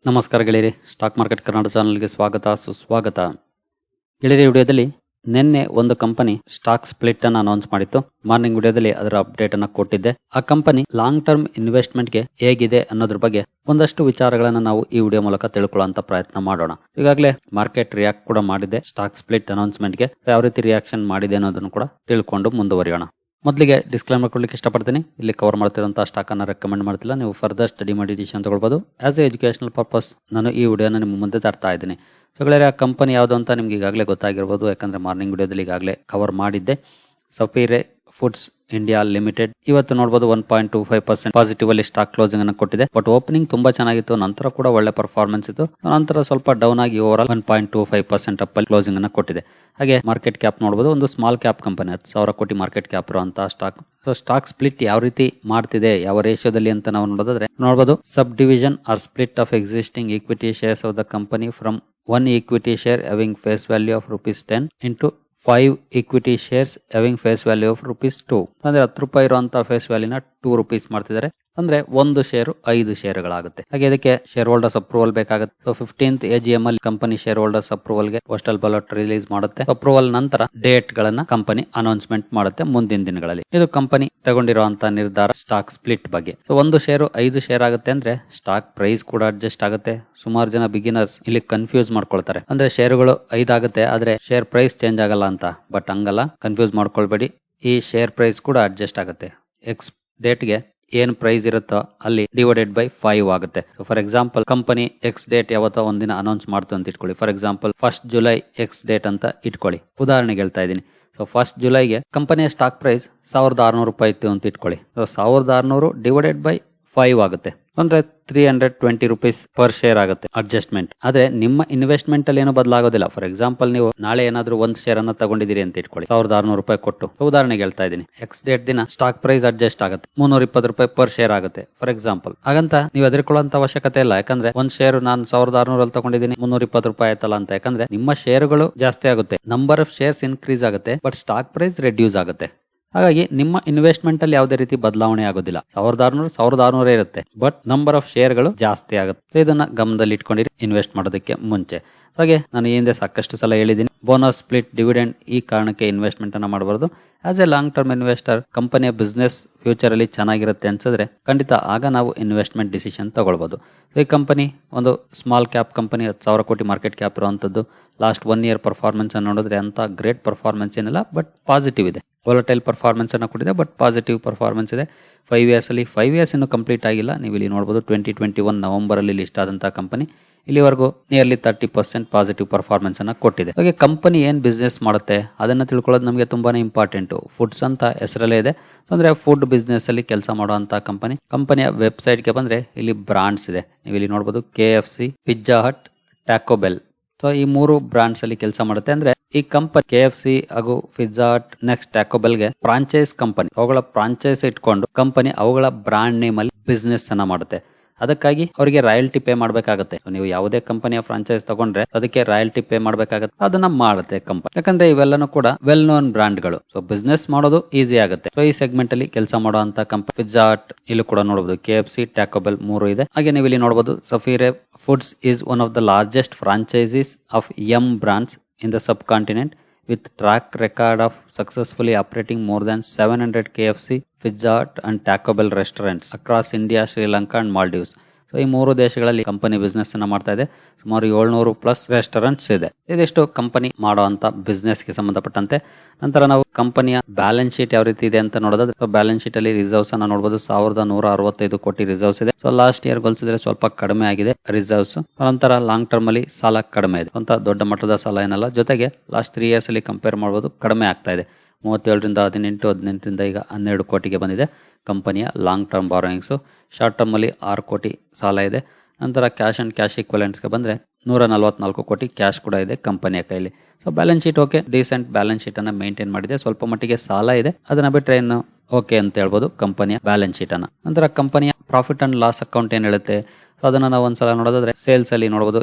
ನಮಸ್ಕಾರ ಗೆಳೆಯರಿ, stock market Kannada ಚಾನಲ್ಗೆ ಸ್ವಾಗತ ಸುಸ್ವಾಗತ. ಗೆಳೆಯರಿ, ವಿಡಿಯೋದಲ್ಲಿ ನಿನ್ನೆ ಒಂದು ಕಂಪನಿ ಸ್ಟಾಕ್ ಸ್ಪ್ಲಿಟ್ ಅನ್ನು ಅನೌನ್ಸ್ ಮಾಡಿತ್ತು. ಮಾರ್ನಿಂಗ್ ವಿಡಿಯೋದಲ್ಲಿ ಅದರ ಅಪ್ಡೇಟ್ ಅನ್ನು ಕೊಟ್ಟಿದ್ದೆ. ಆ ಕಂಪನಿ ಲಾಂಗ್ ಟರ್ಮ್ ಇನ್ವೆಸ್ಟ್ಮೆಂಟ್ಗೆ ಹೇಗಿದೆ ಅನ್ನೋದ್ರ ಬಗ್ಗೆ ಒಂದಷ್ಟು ವಿಚಾರಗಳನ್ನ ನಾವು ಈ ವಿಡಿಯೋ ಮೂಲಕ ತಿಳ್ಕೊಳ್ಳುವಂತ ಪ್ರಯತ್ನ ಮಾಡೋಣ. ಈಗಾಗಲೇ ಮಾರ್ಕೆಟ್ ರಿಯಾಕ್ಟ್ ಕೂಡ ಮಾಡಿದೆ ಸ್ಟಾಕ್ ಸ್ಪ್ಲಿಟ್ ಅನೌನ್ಸ್ಮೆಂಟ್ಗೆ. ಯಾವ ರೀತಿ ರಿಯಾಕ್ಷನ್ ಮಾಡಿದೆ ಅನ್ನೋದನ್ನು ಕೂಡ ತಿಳ್ಕೊಂಡು ಮುಂದುವರಿಯೋಣ. ಮೊದಲಿಗೆ ಡಿಸ್ಕ್ಲೈಮರ್ ಕೊಡ್ಲಿಕ್ಕೆ ಇಷ್ಟಪಡ್ತೀನಿ. ಇಲ್ಲಿ ಕವರ್ ಮಾಡ್ತಿರುವಂತಹ ಸ್ಟಾಕ್ ಅನ್ನ ರೆಕಮೆಂಡ್ ಮಾಡ್ತಿಲ್ಲ. ನೀವು ಫರ್ದರ್ ಸ್ಟಡಿ ಮಾಡಿ ಡಿಸಿಷನ್ ತಗೊಳ್ಬಹುದು. ಆಸ್ ಎ ಎಜುಕೇಶನಲ್ ಪರ್ಪಸ್ ನಾನು ಈ ವಿಡಿಯೋನ ನಿಮ್ಮ ಮುಂದೆ ತರ್ತಾ ಇದ್ದೀನಿ. ಸೊ ಗೆಳೆಯರೆ, ಆ ಕಂಪನಿ ಯಾವುದು ಅಂತ ನಿಮ್ಗೆ ಈಗಾಗಲೇ ಗೊತ್ತಾಗಿರ್ಬೋದು, ಯಾಕಂದ್ರೆ ಮಾರ್ನಿಂಗ್ ವಿಡಿಯೋದಲ್ಲಿ ಈಗಾಗಲೇ ಕವರ್ ಮಾಡಿದ್ದೆ. ಸಫೀರೆ ಫುಡ್ಸ್ ಇಂಡಿಯಾ ಲಿಮಿಟೆಡ್ ಇವತ್ತು ನೋಡಬಹುದು 1.25% ಪಾಸಿಟಿವ್ ಅಲ್ಲಿ ಸ್ಟಾಕ್ ಕ್ಲೋಸಿಂಗ್ ಅನ್ನು ಕೊಟ್ಟಿದೆ. ಬಟ್ ಓಪನಿಂಗ್ ತುಂಬಾ ಚೆನ್ನಾಗಿತ್ತು, ನಂತರ ಕೂಡ ಒಳ್ಳೆ ಪರ್ಫಾರ್ಮೆನ್ಸ್ ಇತ್ತು. ನಂತರ ಸ್ವಲ್ಪ ಡೌನ್ ಆಗಿ ಓವರ್ ಆಲ್ 1.25% ಅಪ್ ಅಲ್ಲಿ ಕ್ಲೋಸಿಂಗ್ ಅನ್ನು ಕೊಟ್ಟಿದೆ. ಹಾಗೆ ಮಾರ್ಕೆಟ್ ಕ್ಯಾಪ್ ನೋಡಬಹುದು, ಒಂದು ಸ್ಮಾಲ್ ಕ್ಯಾಪ್ ಕಂಪನಿ, 10,000 ಕೋಟಿ ಮಾರ್ಕೆಟ್ ಕ್ಯಾಪ್ ಇರುವಂತಹ ಸ್ಟಾಕ್. ಸೊ ಸ್ಟಾಕ್ ಸ್ಪ್ಲಿಟ್ ಯಾವ ರೀತಿ ಮಾಡ್ತಿದೆ, ಯಾವ ರೇಷಿಯೋದಲ್ಲಿ ಅಂತ ನಾವು ನೋಡಬಹುದು. Sub division or split of existing equity shares of the company from 1 equity share having face value of ₹10 into 5 equity shares having face value of ₹2. ಅಂದ್ರೆ ₹10 ಇರುವಂತಹ ಫೇಸ್ ವ್ಯಾಲ್ಯೂನ ₹2 ಮಾಡ್ತಿದ್ದಾರೆ. ಅಂದ್ರೆ ಒಂದು ಶೇರು 5 ಶೇರುಗಳಾಗುತ್ತೆ. ಹಾಗೆ ಇದಕ್ಕೆ ಶೇರ್ ಹೋಲ್ಡರ್ಸ್ ಅಪ್ರೂವಲ್ ಬೇಕಾಗುತ್ತೆ. ಸೊ 15th AGM ಅಲ್ಲಿ company share holders approval ಗೆ ಪೋಸ್ಟಲ್ ಬ್ಯಾಲೆಟ್ ರಿಲೀಸ್ ಮಾಡುತ್ತೆ. ಅಪ್ರೂವಲ್ ನಂತರ ಡೇಟ್ ಗಳನ್ನ ಕಂಪನಿ ಅನೌನ್ಸ್ಮೆಂಟ್ ಮಾಡುತ್ತೆ ಮುಂದಿನ ದಿನಗಳಲ್ಲಿ. ಇದು ಕಂಪನಿ ತಗೊಂಡಿರುವಂತಹ ನಿರ್ಧಾರ ಸ್ಟಾಕ್ ಸ್ಪ್ಲಿಟ್ ಬಗ್ಗೆ. ಸೊ ಒಂದು ಶೇರು 5 ಶೇರ್ ಆಗುತ್ತೆ ಅಂದ್ರೆ ಸ್ಟಾಕ್ ಪ್ರೈಸ್ ಕೂಡ ಅಡ್ಜಸ್ಟ್ ಆಗುತ್ತೆ. ಸುಮಾರು ಜನ ಬಿಗಿನರ್ಸ್ ಇಲ್ಲಿ ಕನ್ಫ್ಯೂಸ್ ಮಾಡ್ಕೊಳ್ತಾರೆ. ಅಂದ್ರೆ ಶೇರುಗಳು 5 ಆಗುತ್ತೆ ಆದ್ರೆ ಶೇರ್ ಪ್ರೈಸ್ ಚೇಂಜ್ ಆಗಲ್ಲ ಅಂತ. ಬಟ್ ಹಂಗಲ್ಲ, ಕನ್ಫ್ಯೂಸ್ ಮಾಡ್ಕೊಳ್ಬೇಡಿ. ಈ ಶೇರ್ ಪ್ರೈಸ್ ಕೂಡ ಅಡ್ಜಸ್ಟ್ ಆಗುತ್ತೆ. ಎಕ್ಸ್ ಡೇಟ್ಗೆ ಏನ್ ಪ್ರೈಸ್ ಇರುತ್ತೋ ಅಲ್ಲಿ ಡಿವೈಡೆಡ್ ಬೈ 5 ಆಗುತ್ತೆ. For example company X date ಯಾವತ್ತೋ ಒಂದಿನ ಅನೌನ್ಸ್ ಮಾಡ್ತು ಅಂತ ಇಟ್ಕೊಳ್ಳಿ. For example 1st July X date ಅಂತ ಇಟ್ಕೊಳ್ಳಿ, ಉದಾಹರಣೆಗೆ ಹೇಳ್ತಾ ಇದ್ದೀನಿ. ಸೊ 1st Julyಗೆ ಕಂಪನಿಯ ಸ್ಟಾಕ್ ಪ್ರೈಸ್ ₹1,600 ಇತ್ತು ಅಂತ ಇಟ್ಕೊಳ್ಳಿ. ಸೊ 1,600 ಡಿವೈಡೆಡ್ ಬೈ 5 ಆಗುತ್ತೆ, ಅಂದ್ರೆ ₹320 ಪರ್ ಶೇರ್ ಆಗುತ್ತೆ ಅಡ್ಜಸ್ಟ್ಮೆಂಟ್. ಆದ್ರೆ ನಿಮ್ಮ ಇನ್ವೆಸ್ಟ್ಮೆಂಟ್ ಅಲ್ಲಿ ಏನು ಬದಲಾಗೋದಿಲ್ಲ. ಫಾರ್ ಎಕ್ಸಾಂಪಲ್ ನೀವು ನಾಳೆ ಏನಾದ್ರೂ ಒಂದು ಶೇರ್ ಅನ್ನ ತಗೊಂಡಿದ್ದೀರಿ ಅಂತ ಇಟ್ಕೊಳ್ಳಿ, ₹1,600 ಕೊಟ್ಟು. ಉದಾಹರಣೆಗೆ ಹೇಳ್ತಾ ಇದ್ದೀನಿ, ಎಕ್ಸ್ ಡೇಟ್ ದಿನ ಸ್ಟಾಕ್ ಪ್ರೈಸ್ ಅಡ್ಜಸ್ಟ್ ಆಗುತ್ತೆ, ₹320 ಪರ್ ಶೇರ್ ಆಗುತ್ತೆ ಫಾರ್ ಎಕ್ಸಾಂಪಲ್. ಹಾಗಂತ ನೀವು ಹೆದರ್ಕೊಳ್ಳುವಂತ ಅವಶ್ಯಕತೆ ಇಲ್ಲ. ಯಾಕಂದ್ರೆ ಒಂದ್ ಶೇರ್ ನಾನು ₹1,600 ತಗೊಂಡಿದ್ದೀನಿ, ₹320 ಆಯ್ತಲ್ಲ ಅಂತ. ಯಾಕಂದ್ರೆ ನಿಮ್ಮ ಶೇರುಗಳು ಜಾಸ್ತಿ ಆಗುತ್ತೆ, ನಂಬರ್ ಆಫ್ ಶೇರ್ಸ್ ಇನ್ಕ್ರೀಸ್ ಆಗುತ್ತೆ, ಬಟ್ ಸ್ಟಾಕ್ ಪ್ರೈಸ್ ರೆಡ್ಯೂಸ್ ಆಗುತ್ತೆ. ಹಾಗಾಗಿ ನಿಮ್ಮ ಇನ್ವೆಸ್ಟ್ಮೆಂಟ್ ಅಲ್ಲಿ ಯಾವುದೇ ರೀತಿ ಬದಲಾವಣೆ ಆಗೋದಿಲ್ಲ. 1,600 ಇರುತ್ತೆ, ಬಟ್ ನಂಬರ್ ಆಫ್ ಶೇರ್ ಗಳು ಜಾಸ್ತಿ ಆಗುತ್ತೆ. ಇದನ್ನ ಗಮನದಲ್ಲಿ ಇಟ್ಕೊಂಡಿರಿ ಇನ್ವೆಸ್ಟ್ ಮಾಡೋದಕ್ಕೆ ಮುಂಚೆ. ಹಾಗೆ ನಾನು ಈ ಹಿಂದೆ ಸಾಕಷ್ಟು ಸಲ ಹೇಳಿದ್ದೀನಿ, ಬೋನಸ್, ಸ್ಪ್ಲಿಟ್, ಡಿವಿಡೆಂಡ್ ಈ ಕಾರಣಕ್ಕೆ ಇನ್ವೆಸ್ಟ್ಮೆಂಟ್ ಅನ್ನ ಮಾಡಬಾರದು. As A long term investor ಕಂಪನಿಯ ಬಿಸ್ನೆಸ್ ಫ್ಯೂಚರ್ ಅಲ್ಲಿ ಚೆನ್ನಾಗಿರುತ್ತೆ ಅನ್ಸಿದ್ರೆ ಖಂಡಿತ ಆಗ ನಾವು ಇನ್ವೆಸ್ಟ್ಮೆಂಟ್ ಡಿಸಿಷನ್ ತಗೊಳ್ಬಹುದು. ಈ ಕಂಪನಿ ಒಂದು ಸ್ಮಾಲ್ ಕ್ಯಾಪ್ ಕಂಪನಿ, 10,000 ಕೋಟಿ ಮಾರ್ಕೆಟ್ ಕ್ಯಾಪ್ ಇರುವಂತದ್ದು. ಲಾಸ್ಟ್ 1 year ಪರ್ಫಾರ್ಮೆನ್ಸ್ ಅನ್ನು ನೋಡಿದ್ರೆ ಅಂತ ಗ್ರೇಟ್ ಪರ್ಫಾರ್ಮೆನ್ಸ್ ಏನಿಲ್ಲ, ಬಟ್ ಪಾಸಿಟಿವ್ ಇದೆ. ವೊಲಟೈಲ್ ಪರ್ಫಾರ್ಮೆನ್ಸ್ ಅನ್ನು ಕೊಟ್ಟಿದೆ, ಬಟ್ ಪಾಸಿಟಿವ್ ಪರ್ಫಾರ್ಮೆನ್ಸ್ ಇದೆ. 5 years ಅಲ್ಲಿ 5 years ಇನ್ನು ಕಂಪ್ಲೀಟ್ ಆಗಿಲ್ಲ. ನೀವು ಇಲ್ಲಿ ನೋಡಬಹುದು 2021 ನವೆಂಬರ್ ಅಲ್ಲಿ ಲಿಸ್ಟ್ ಆದಂತಹ ಕಂಪನಿ ಇಲ್ಲಿವರೆಗೂ ನಿಯರ್ಲಿ 30% ಪಾಸಿಟಿವ್ ಪರ್ಫಾರ್ಮೆನ್ಸ್ ಅನ್ನ ಕೊಟ್ಟಿದೆ. ಹಾಗೆ ಕಂಪನಿ ಏನ್ ಬಿಸ್ನೆಸ್ ಮಾಡುತ್ತೆ ಅದನ್ನ ತಿಳ್ಕೊಳ್ಳೋದು ನಮಗೆ ತುಂಬಾನೇ ಇಂಪಾರ್ಟೆಂಟ್. ಫುಡ್ಸ್ ಅಂತ ಹೆಸರಲ್ಲೇ ಇದೆ, ಅಂದ್ರೆ ಫುಡ್ ಬಿಸ್ನೆಸ್ ಅಲ್ಲಿ ಕೆಲಸ ಮಾಡುವಂತಹ ಕಂಪನಿ. ಕಂಪನಿಯ ವೆಬ್ಸೈಟ್ ಗೆ ಬಂದ್ರೆ ಇಲ್ಲಿ ಬ್ರಾಂಡ್ಸ್ ಇದೆ. ನೀವು ಇಲ್ಲಿ ನೋಡಬಹುದು KFC, ಪಿಜ್ಜಾ ಹಟ್, ಟ್ಯಾಕೋ ಬೆಲ್. ಸೊ ಈ 3 ಬ್ರಾಂಡ್ಸ್ ಅಲ್ಲಿ ಕೆಲಸ ಮಾಡುತ್ತೆ. ಅಂದ್ರೆ ಈ ಕಂಪನಿ KFC ಹಾಗೂ ಪಿಜ್ಜಾ ಹಟ್, ನೆಕ್ಸ್ಟ್ ಟ್ಯಾಕೋ ಬೆಲ್ ಗೆ ಫ್ರಾಂಚೈಸ್ ಕಂಪನಿ. ಅವುಗಳ ಫ್ರಾಂಚೈಸ್ ಇಟ್ಕೊಂಡು ಕಂಪನಿ ಅವುಗಳ ಬ್ರಾಂಡ್ ನೇಮ್ ಅಲ್ಲಿ ಬಿಸ್ನೆಸ್ ಅನ್ನ ಮಾಡುತ್ತೆ. ಅದಕ್ಕಾಗಿ ಅವರಿಗೆ ರಾಯಲ್ಟಿ ಪೇ ಮಾಡಬೇಕಾಗುತ್ತೆ. ನೀವು ಯಾವುದೇ ಕಂಪನಿಯ ಫ್ರಾಂಚೈಸ್ ತಗೊಂಡ್ರೆ ಅದಕ್ಕೆ ರಾಯಲ್ಟಿ ಪೇ ಮಾಡಬೇಕಾಗುತ್ತೆ, ಅದನ್ನ ಮಾಡುತ್ತೆ ಕಂಪನಿ. ಯಾಕಂದ್ರೆ ಇವೆಲ್ಲನೂ ಕೂಡ ವೆಲ್ ನೋನ್ ಬ್ರಾಂಡ್ ಗಳು. ಸೊ ಬಿಸ್ನೆಸ್ ಮಾಡೋದು ಈಸಿ ಆಗುತ್ತೆ. ಸೊ ಈ ಸೆಗ್ಮೆಂಟ್ ಅಲ್ಲಿ ಕೆಲಸ ಮಾಡುವಂತ ಕಂಪನಿ ಪಿಜ್ಜಾ ಹಟ್, ಇಲ್ಲಿ ಕೂಡ ನೋಡಬಹುದು KFC, ಟ್ಯಾಕೋ ಬೆಲ್ 3 ಇದೆ. ಹಾಗೆ ನೀವು ಇಲ್ಲಿ ನೋಡಬಹುದು Sapphire Foods is one of the largest franchisees of Yum Brands in the subcontinent with track record of successfully operating more than 700 KFC, Pizza Hut and Taco Bell restaurants across India, Sri Lanka and Maldives. So ಈ 3 ದೇಶಗಳಲ್ಲಿ company business ಅನ್ನ ಮಾಡ್ತಾ ಇದೆ. ಸುಮಾರು 700+ restaurants ಇದೆ. ಇದಿಷ್ಟು company ಮಾಡುವಂತ business ಗೆ ಸಂಬಂಧಪಟ್ಟಂತೆ. ನಂತರ ನಾವು ಕಂಪನಿಯ ಬ್ಯಾಲೆನ್ಸ್ ಶೀಟ್ ಯಾವ ರೀತಿ ಇದೆ ಅಂತ ನೋಡೋದಾದ್ರೆ, ಬ್ಯಾಲೆನ್ಸ್ ಶೀಟ್ ಅಲ್ಲಿ ರಿಸರ್ವ್ಸ್ ಅನ್ನ ನೋಡಬಹುದು. 1,165 ಕೋಟಿ ರಿಸರ್ವ್ಸ್ ಇದೆ. ಸೊ ಲಾಸ್ಟ್ ಇಯರ್ ಹೋಲಿಸಿದ್ರೆ ಸ್ವಲ್ಪ ಕಡಿಮೆ ಆಗಿದೆ ರಿಸರ್ವ್ಸ್. ನಂತರ ಲಾಂಗ್ ಟರ್ಮ್ ಅಲ್ಲಿ ಸಾಲ ಕಡಿಮೆ ಇದೆ, ಅಂತ ದೊಡ್ಡ ಮಟ್ಟದ ಸಾಲ ಏನಲ್ಲ. ಜೊತೆಗೆ ಲಾಸ್ಟ್ 3 years ಅಲ್ಲಿ ಕಂಪೇರ್ ಮಾಡಬಹುದು, ಕಡಿಮೆ ಆಗ್ತಾ ಇದೆ. 37ರಿಂದ 18, 18ರಿಂದ ಈಗ 12 ಕೋಟಿಗೆ ಬಂದಿದೆ ಕಂಪನಿಯ long term borrowings. Short term ಅಲ್ಲಿ 6 ಕೋಟಿ ಸಾಲ ಇದೆ. ನಂತರ ಕ್ಯಾಶ್ ಅಂಡ್ ಕ್ಯಾಶ್ ಈಕ್ವಲೆಂಟ್ಸ್ಗೆ ಬಂದ್ರೆ 144 ಕೋಟಿ ಕ್ಯಾಶ್ ಕೂಡ ಇದೆ ಕಂಪನಿಯ ಕೈಲಿ. So balance sheet okay, decent balance sheet ಅನ್ನ ಮೇಂಟೈನ್ ಮಾಡಿದೆ. ಸ್ವಲ್ಪ ಮಟ್ಟಿಗೆ ಸಾಲ ಇದೆ, ಅದನ್ನ ಬಿಟ್ರೆ ಇನ್ನು ಓಕೆ ಅಂತ ಹೇಳ್ಬೋದು ಕಂಪನಿಯ ಬ್ಯಾಲೆನ್ಸ್ ಶೀಟ್ ಅನ್ನ. ನಂತರ ಕಂಪನಿಯ ಪ್ರಾಫಿಟ್ ಅಂಡ್ ಲಾಸ್ ಅಕೌಂಟ್ ಏನ್ ಹೇಳುತ್ತೆ, ಸೊ ಅದನ್ನ ನಾವು ಒಂದ್ಸಲ ನೋಡೋದಾದ್ರೆ ಸೇಲ್ಸ್ ಅಲ್ಲಿ ನೋಡಬಹುದು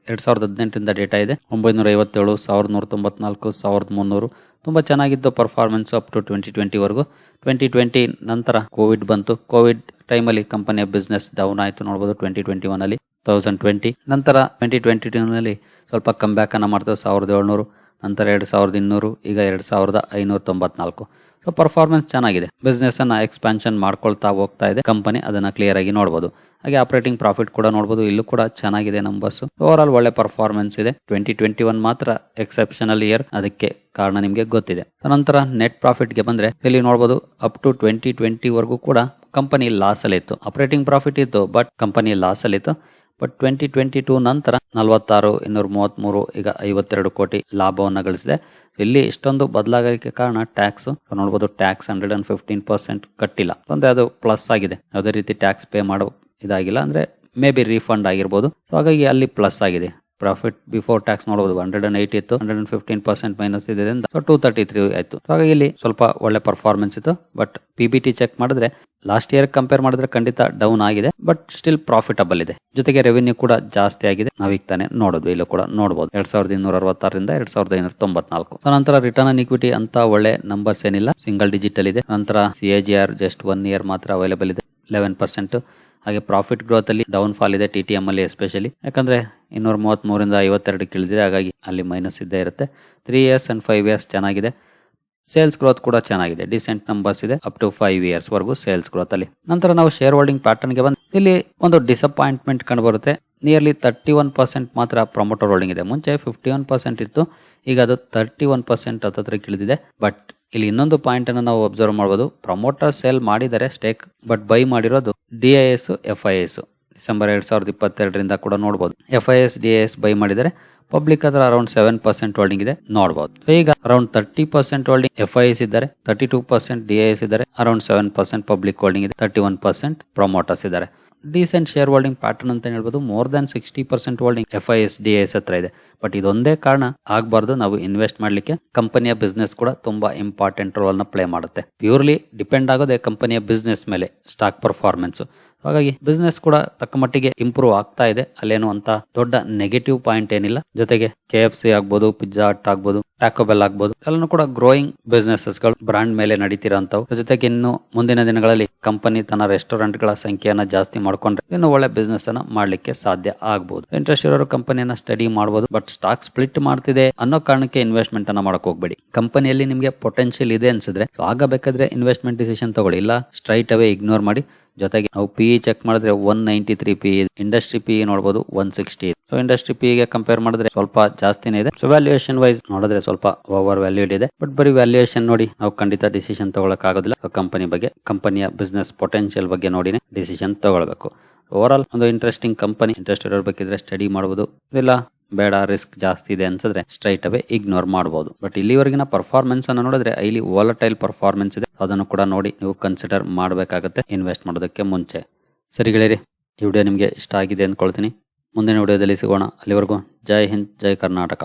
2018ರಿಂದ ಡೇಟಾ ಇದೆ. 957, 1,194, 1,300 ತುಂಬಾ ಚೆನ್ನಾಗಿದ್ದು ಪರ್ಫಾರ್ಮೆನ್ಸ್ ಅಪ್ ಟು 2020 ವರೆಗೂ. 2020 ನಂತರ ಕೋವಿಡ್ ಬಂತು. ಕೋವಿಡ್ ಟೈಮಲ್ಲಿ ಕಂಪನಿಯ ಬಿಸ್ನೆಸ್ ಡೌನ್ ಆಯಿತು ನೋಡಬಹುದು 2021 ಅಲ್ಲಿ. 2020. ನಂತರ 2022 ನಲ್ಲಿ ಸ್ವಲ್ಪ ಕಮ್ ಬ್ಯಾಕ್ ಅನ್ನ ಮಾಡ್ತೇವೆ, 1700, ನಂತರ 2200, ಈಗ 2594. ಸೊ ಪರ್ಫಾರ್ಮೆನ್ಸ್ ಚೆನ್ನಾಗಿದೆ. ಬಿಸ್ನೆಸ್ ಅನ್ನ ಎಕ್ಸ್ಪಾನ್ಷನ್ ಮಾಡ್ಕೊಳ್ತಾ ಹೋಗ್ತಾ ಇದೆ ಕಂಪನಿ, ಅದನ್ನ ಕ್ಲಿಯರ್ ಆಗಿ ನೋಡಬಹುದು. ಹಾಗೆ ಆಪರೇಟಿಂಗ್ ಪ್ರಾಫಿಟ್ ಕೂಡ ನೋಡಬಹುದು, ಇಲ್ಲೂ ಕೂಡ ಚೆನ್ನಾಗಿದೆ ನಂಬರ್ಸ್. ಓವರ್ ಆಲ್ ಒಳ್ಳೆ ಪರ್ಫಾರ್ಮೆನ್ಸ್ ಇದೆ. 2021 ಮಾತ್ರ ಎಕ್ಸೆಪ್ಷನಲ್ ಇಯರ್, ಅದಕ್ಕೆ ಕಾರಣ ನಿಮಗೆ ಗೊತ್ತಿದೆ. ನಂತರ ನೆಟ್ ಪ್ರಾಫಿಟ್ ಗೆ ಬಂದ್ರೆ ಇಲ್ಲಿ ನೋಡಬಹುದು ಅಪ್ ಟು 2020 ವರೆಗೂ ಕೂಡ ಕಂಪನಿ ಲಾಸ್ ಅಲ್ಲಿ ಇತ್ತು. ಆಪರೇಟಿಂಗ್ ಪ್ರಾಫಿಟ್ ಇತ್ತು, ಬಟ್ ಕಂಪನಿ ಲಾಸ್ ಅಲ್ಲಿ ಇತ್ತು. ಬಟ್ 2022 ನಂತರ 46, 233, ಈಗ 52 ಕೋಟಿ ಲಾಭವನ್ನು ಗಳಿಸಿದೆ. ಇಲ್ಲಿ ಇಷ್ಟೊಂದು ಬದಲಾಗಲಿಕ್ಕೆ ಕಾರಣ ಟ್ಯಾಕ್ಸ್ ನೋಡಬಹುದು. ಟ್ಯಾಕ್ಸ್ 115% ಕಟ್ಟಿಲ್ಲ ಅಂದ್ರೆ ಅದು ಪ್ಲಸ್ ಆಗಿದೆ. ಯಾವುದೇ ರೀತಿ ಟ್ಯಾಕ್ಸ್ ಪೇ ಮಾಡೋ ಇದಾಗಿಲ್ಲ, ಅಂದ್ರೆ ಮೇ ಬಿ ರೀಫಂಡ್ ಆಗಿರ್ಬೋದು. ಸೊ ಹಾಗಾಗಿ ಅಲ್ಲಿ ಪ್ಲಸ್ ಆಗಿದೆ. ಪ್ರಾಫಿಟ್ ಬಿಫೋರ್ ಟ್ಯಾಕ್ಸ್ ನೋಡಬಹುದು 180 ಇತ್ತು, 115% ಮೈನಸ್ ಇದರಿಂದ 233 ಆಯ್ತು. ಹಾಗಾಗಿ ಇಲ್ಲಿ ಸ್ವಲ್ಪ ಒಳ್ಳೆ ಪರ್ಫಾರ್ಮೆನ್ಸ್ ಇತ್ತು. ಬಟ್ PBT ಚೆಕ್ ಮಾಡಿದ್ರೆ ಲಾಸ್ಟ್ ಇಯರ್ ಕಂಪೇರ್ ಮಾಡಿದ್ರೆ ಖಂಡಿತ ಡೌನ್ ಆಗಿದೆ, ಬಟ್ ಸ್ಟಿಲ್ ಪ್ರಾಫಿಟಬಲ್ ಇದೆ. ಜೊತೆಗೆ ರೆವೆನ್ಯೂ ಕೂಡ ಜಾಸ್ತಿ ಆಗಿದೆ. ನಾವೀಗ ತಾನೆ ನೋಡೋದು, ಇಲ್ಲೂ ಕೂಡ ನೋಡಬಹುದು 2266ರಿಂದ 2594. ನಂತರ ರಿಟರ್ನ್ ಆನ್ ಇಕ್ವಿಟಿ ಅಂತ ಒಳ್ಳೆ ನಂಬರ್ಸ್ ಏನಿಲ್ಲ, ಸಿಂಗಲ್ ಡಿಜಿಟಲ್ ಇದೆ. ನಂತರ CAGR ಜಸ್ಟ್ 1 ಇಯರ್ ಮಾತ್ರ ಅವೈಲೇಬಲ್ ಇದೆ, 11%. ಹಾಗೆ ಪ್ರಾಫಿಟ್ ಗ್ರೋತ್ ಅಲ್ಲಿ ಡೌನ್ ಫಾಲ್ ಇದೆ, TTM ಅಲ್ಲಿ ಎಸ್ಪೆಷಲಿ, ಯಾಕಂದ್ರೆ 233ರಿಂದ 52 ಇಳಿದಿದೆ, ಹಾಗಾಗಿ ಅಲ್ಲಿ ಮೈನಸ್ ಇದ್ದೇ ಇರುತ್ತೆ. 3 years and 5 years ಚೆನ್ನಾಗಿದೆ. ಸೇಲ್ಸ್ ಗ್ರೋತ್ ಕೂಡ ಚೆನ್ನಾಗಿದೆ, ಡಿಸೆಂಟ್ ನಂಬರ್ಸ್ ಇದೆ ಅಪ್ ಟು 5 years ವರೆಗೂ ಸೇಲ್ಸ್ ಗ್ರೋತ್ ಅಲ್ಲಿ. ನಂತರ ನಾವು ಶೇರ್ ಹೋಲ್ಡಿಂಗ್ ಪ್ಯಾಟರ್ನ್ ಗೆ ಬಂದು ಇಲ್ಲಿ ಒಂದು ಡಿಸಪಾಯಿಂಟ್ಮೆಂಟ್ ಕಂಡು ಬರುತ್ತೆ. ನಿಯರ್ಲಿ 31% ಮಾತ್ರ ಪ್ರಮೋಟರ್ ಹೋಲ್ಡಿಂಗ್ ಇದೆ. ಮುಂಚೆ 51% ಇತ್ತು, ಈಗ ಅದು 31% ಹತ್ತತ್ರ ಇಳಿದಿದೆ. ಬಟ್ ಇಲ್ಲಿ ಇನ್ನೊಂದು ಪಾಯಿಂಟ್ ಅನ್ನು ನಾವು ಅಬ್ಸರ್ವ್ ಮಾಡಬಹುದು. ಪ್ರಮೋಟರ್ ಸೇಲ್ ಮಾಡಿದರೆ ಸ್ಟೇಕ್, ಬಟ್ ಬೈ ಮಾಡಿರೋದು DIS, FIS. ಡಿಸೆಂಬರ್ 2022ರಿಂದ ಕೂಡ ನೋಡಬಹುದು. FIS, DIS ಬೈ ಮಾಡಿದರೆ ಪಬ್ಲಿಕ್ ಅದರ ಅರೌಂಡ್ 7% ಹೋಲ್ಡಿಂಗ್ ಇದೆ ನೋಡಬಹುದು. ಈಗ ಅರೌಂಡ್ 30% ಹೋಲ್ಡಿಂಗ್ FIS ಇದ್ದಾರೆ, 32% DIS ಇದ್ದಾರೆ, ಅರೌಂಡ್ 7% ಪಬ್ಲಿಕ್ ಹೋಲ್ಡಿಂಗ್ ಇದೆ, 31% ಪ್ರಮೋಟರ್ಸ್ ಇದ್ದಾರೆ. ಡೀಸೆಂಟ್ ಶೇರ್ ಹೋಲ್ಡಿಂಗ್ ಪ್ಯಾಟರ್ನ್ ಅಂತ ಹೇಳ್ಬೋದು. More than 60% holding FIS, DIS ಹತ್ರ ಇದೆ. ಬಟ್ ಇದೊಂದೇ ಕಾರಣ ಆಗಬಾರ್ದು ನಾವು ಇನ್ವೆಸ್ಟ್ ಮಾಡ್ಲಿಕ್ಕೆ. ಕಂಪನಿಯ ಬಿಸ್ನೆಸ್ ಕೂಡ ತುಂಬಾ ಇಂಪಾರ್ಟೆಂಟ್ ರೋಲ್ ನ ಪ್ಲೇ ಮಾಡುತ್ತೆ. ಪ್ಯೂರ್ಲಿ ಡಿಪೆಂಡ್ ಆಗೋದೇ ಕಂಪನಿಯ ಬಿಸ್ನೆಸ್ ಮೇಲೆ, ಸ್ಟಾಕ್ ಪರ್ಫಾರ್ಮೆನ್ಸ್. ಹಾಗಾಗಿ ಬಿಸ್ನೆಸ್ ಕೂಡ ತಕ್ಕ ಮಟ್ಟಿಗೆ ಇಂಪ್ರೂವ್ ಆಗ್ತಾ ಇದೆ, ಅಲ್ಲೇನು ಅಂತ ದೊಡ್ಡ ನೆಗೆಟಿವ್ ಪಾಯಿಂಟ್ ಏನಿಲ್ಲ. ಜೊತೆಗೆ KFC ಆಗ್ಬೋದು, ಪಿಜ್ಜಾ ಹಟ್ ಆಗ್ಬೋದು, ಟ್ಯಾಕೋ ಬೆಲ್ ಆಗ್ಬೋದು, ಎಲ್ಲನೂ ಕೂಡ ಗ್ರೋಯಿಂಗ್ ಬಿಸ್ನೆಸಸ್ ಗಳು, ಬ್ರಾಂಡ್ ಮೇಲೆ ನಡೀತಿರೋಂಥವು. ಜೊತೆಗೆ ಇನ್ನು ಮುಂದಿನ ದಿನಗಳಲ್ಲಿ ಕಂಪನಿ ತನ್ನ ರೆಸ್ಟೋರೆಂಟ್ ಗಳ ಸಂಖ್ಯೆಯನ್ನ ಜಾಸ್ತಿ ಮಾಡ್ಕೊಂಡ್ರೆ ಇನ್ನು ಒಳ್ಳೆ ಬಿಸ್ನೆಸ್ ಅನ್ನ ಮಾಡ್ಲಿಕ್ಕೆ ಸಾಧ್ಯ ಆಗ್ಬಹುದು. ಇಂಟ್ರೆಸ್ಟ್ ಇರೋರು ಕಂಪನಿಯನ್ನ ಸ್ಟಡಿ ಮಾಡಬಹುದು. ಬಟ್ ಸ್ಟಾಕ್ ಸ್ಪ್ಲಿಟ್ ಮಾಡ್ತಿದೆ ಅನ್ನೋ ಕಾರಣಕ್ಕೆ ಇನ್ವೆಸ್ಟ್ಮೆಂಟ್ ಅನ್ನ ಮಾಡಕ್ ಹೋಗ್ಬೇಡಿ. ಕಂಪನಿಯಲ್ಲಿ ನಿಮಗೆ ಪೊಟೆನ್ಶಿಯಲ್ ಇದೆ ಅನ್ಸಿದ್ರೆ ಆಗ ಬೇಕಾದ್ರೆ ಇನ್ವೆಸ್ಟ್ಮೆಂಟ್ ಡಿಸಿಷನ್ ತಗೊಳ್ಳಿ, ಇಲ್ಲ ಸ್ಟ್ರೈಟ್ ಅವೇ ಇಗ್ನೋರ್ ಮಾಡಿ. ಜೊತೆಗೆ ನಾವು PE ಚೆಕ್ ಮಾಡಿದ್ರೆ 193 PE, ಇಂಡಸ್ಟ್ರಿ PE ನೋಡಬಹುದು 160. ಸೊ ಇಂಡಸ್ಟ್ರಿ PE ಗೆ ಕಂಪೇರ್ ಮಾಡಿದ್ರೆ ಸ್ವಲ್ಪ ಜಾಸ್ತಿನೇ ಇದೆ. ಸೊ ವ್ಯಾಲ್ಯೂಯೇಷನ್ ವೈಸ್ ನೋಡಿದ್ರೆ ಸ್ವಲ್ಪ ಓವರ್ ವ್ಯಾಲ್ಯೂಡ್ ಇದೆ. ಬಟ್ ಬರೀ ವ್ಯಾಲ್ಯೂಯೇಷನ್ ನೋಡಿ ನಾವು ಖಂಡಿತ ಡಿಸಿಷನ್ ತಗೊಳಕ್ ಆಗೋದಿಲ್ಲ. ಕಂಪನಿ ಬಗ್ಗೆ, ಕಂಪನಿಯ ಬಿಸ್ನೆಸ್ ಪೊಟೆನ್ಶಿಯಲ್ ಬಗ್ಗೆ ನೋಡಿನೇ ಡಿಸಿಷನ್ ತಗೊಳ್ಬೇಕು. ಓವರ್ ಆಲ್ ಒಂದು ಇಂಟ್ರೆಸ್ಟಿಂಗ್ ಕಂಪನಿ. ಇಂಟ್ರೆಸ್ಟ್ ಇರಬೇಕಿದ್ರೆ ಸ್ಟಡಿ ಮಾಡಬಹುದು, ಇಲ್ಲ ಬೇಡ ರಿಸ್ಕ್ ಜಾಸ್ತಿ ಇದೆ ಅನ್ಸಿದ್ರೆ ಸ್ಟ್ರೈಟ್ ಅವೇ ಇಗ್ನೋರ್ ಮಾಡಬಹುದು. ಬಟ್ ಇಲ್ಲಿವರೆಗಿನ ಪರ್ಫಾರ್ಮೆನ್ಸ್ ಅನ್ನು ನೋಡಿದ್ರೆ ಇಲ್ಲಿ ವಾಲಟೈಲ್ ಪರ್ಫಾರ್ಮೆನ್ಸ್ ಇದೆ, ಅದನ್ನು ಕೂಡ ನೋಡಿ ನೀವು ಕನ್ಸಿಡರ್ ಮಾಡಬೇಕಾಗುತ್ತೆ ಇನ್ವೆಸ್ಟ್ ಮಾಡೋದಕ್ಕೆ ಮುಂಚೆ. ಸರಿ ಗೆಳೆಯರಿ, ಈ ವಿಡಿಯೋ ನಿಮಗೆ ಇಷ್ಟ ಆಗಿದೆ ಅಂದ್ಕೊಳ್ತೀನಿ. ಮುಂದಿನ ವಿಡಿಯೋದಲ್ಲಿ ಸಿಗೋಣ. ಅಲ್ಲಿವರೆಗೂ ಜೈ ಹಿಂದ್, ಜೈ ಕರ್ನಾಟಕ.